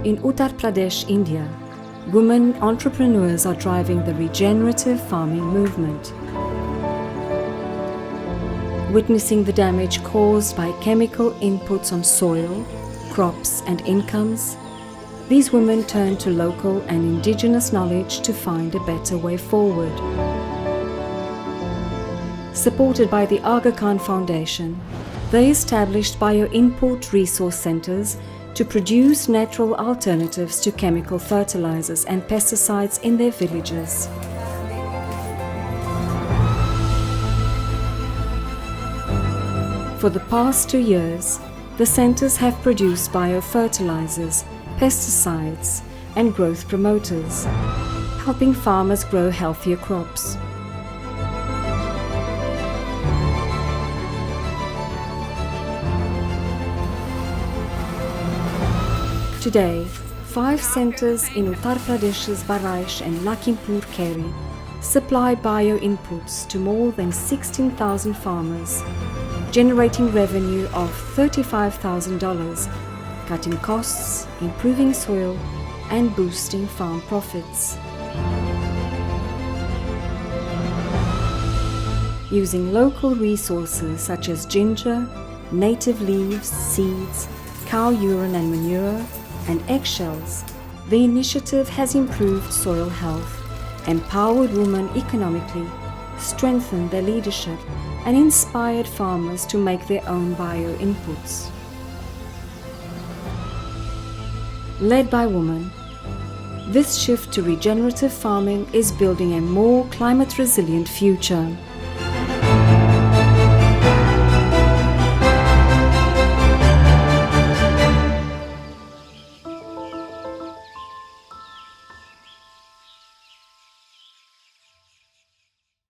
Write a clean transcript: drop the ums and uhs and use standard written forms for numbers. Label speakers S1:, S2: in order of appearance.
S1: In Uttar Pradesh, India, women entrepreneurs are driving the regenerative farming movement. Witnessing the damage caused by chemical inputs on soil, crops and incomes, these women turn to local and indigenous knowledge to find a better way forward. Supported by the Aga Khan Foundation, they established bio-input resource centers to produce natural alternatives to chemical fertilizers and pesticides in their villages. For the past 2 years, the centers have produced biofertilizers, pesticides and growth promoters, helping farmers grow healthier crops. Today, 5 centers in Uttar Pradesh's Baraish and Lakhimpur Kheri supply bio-inputs to more than 16,000 farmers, generating revenue of $35,000, cutting costs, improving soil and boosting farm profits. Using local resources such as ginger, native leaves, seeds, cow urine and manure, and eggshells, the initiative has improved soil health, empowered women economically, strengthened their leadership, and inspired farmers to make their own bio-inputs. Led by women, this shift to regenerative farming is building a more climate-resilient future.